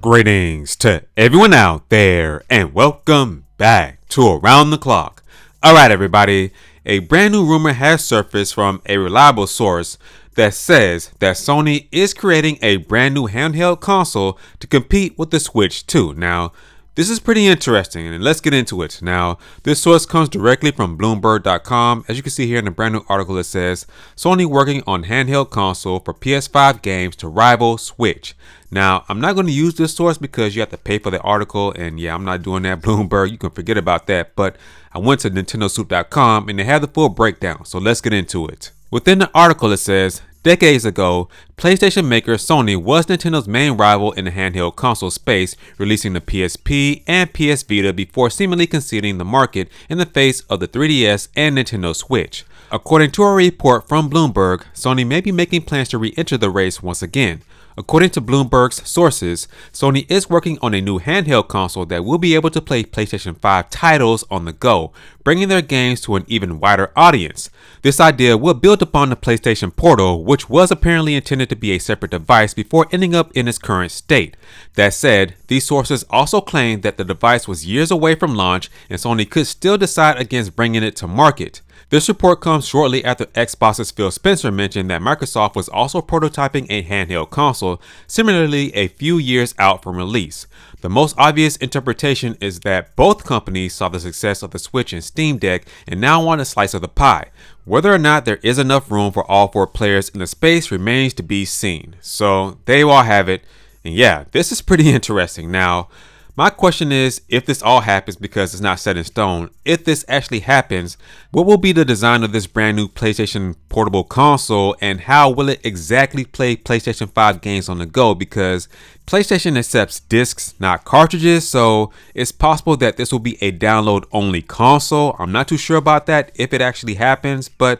Greetings to everyone out there and welcome back to Around the Clock. Alright everybody, a brand new rumor has surfaced from a reliable source that says that Sony is creating a brand new handheld console to compete with the Switch 2. Now, this is pretty interesting and let's get into it. Now, this source comes directly from Bloomberg.com. As you can see here in the brand new article, it says Sony working on handheld console for PS5 games to rival Switch. Now, I'm not going to use this source because you have to pay for the article, and yeah, I'm not doing that, Bloomberg. You can forget about that. But I went to nintendosoup.com and they have the full breakdown, so let's get into it. Within the article, it says, decades ago, PlayStation maker Sony was Nintendo's main rival in the handheld console space, releasing the PSP and PS Vita before seemingly conceding the market in the face of the 3DS and Nintendo Switch. According to a report from Bloomberg, Sony may be making plans to re-enter the race once again. According to Bloomberg's sources, Sony is working on a new handheld console that will be able to play PlayStation 5 titles on the go, bringing their games to an even wider audience. This idea will build upon the PlayStation Portal, which was apparently intended to be a separate device before ending up in its current state. That said, these sources also claim that the device was years away from launch and Sony could still decide against bringing it to market. This report comes shortly after Xbox's Phil Spencer mentioned that Microsoft was also prototyping a handheld console, similarly a few years out from release. The most obvious interpretation is that both companies saw the success of the Switch and Steam Deck and now want a slice of the pie. Whether or not there is enough room for all four players in the space remains to be seen. So there you all have it. And yeah, this is pretty interesting. Now, my question is, if this all happens, because it's not set in stone, if this actually happens, what will be the design of this brand new PlayStation portable console and how will it exactly play PlayStation 5 games on the go? Because PlayStation accepts discs, not cartridges, so it's possible that this will be a download only console. I'm not too sure about that if it actually happens, but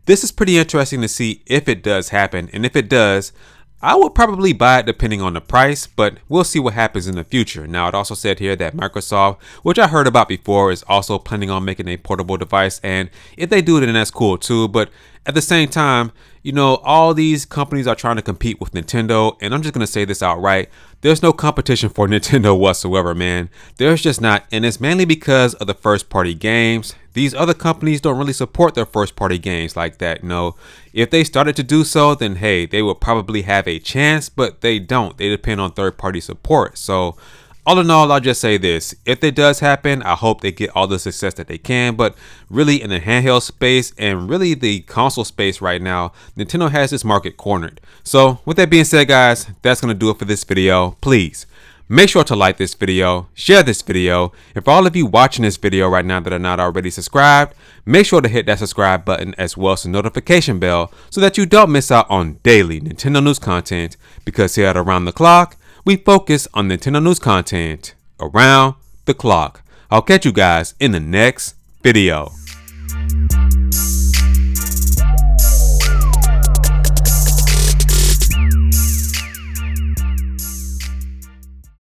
this is pretty interesting to see if it does happen, and if it does, I would probably buy it depending on the price, but we'll see what happens in the future. Now, it also said here that Microsoft, which I heard about before, is also planning on making a portable device, and if they do it, then that's cool too. But at the same time, you know, all these companies are trying to compete with Nintendo, and I'm just going to say this outright. There's no competition for Nintendo whatsoever, man. There's just not, and it's mainly because of the first-party games. These other companies don't really support their first-party games like that, you know. If they started to do so, then hey, they would probably have a chance, but they don't. They depend on third-party support. So, all in all, I'll just say this. If it does happen, I hope they get all the success that they can. But really, in the handheld space and really the console space right now, Nintendo has this market cornered. So with that being said, guys, that's going to do it for this video. Please make sure to like this video, share this video. And for all of you watching this video right now that are not already subscribed, make sure to hit that subscribe button as well as the notification bell so that you don't miss out on daily Nintendo news content. Because here at Around the Clock, we focus on Nintendo news content around the clock. I'll catch you guys in the next video.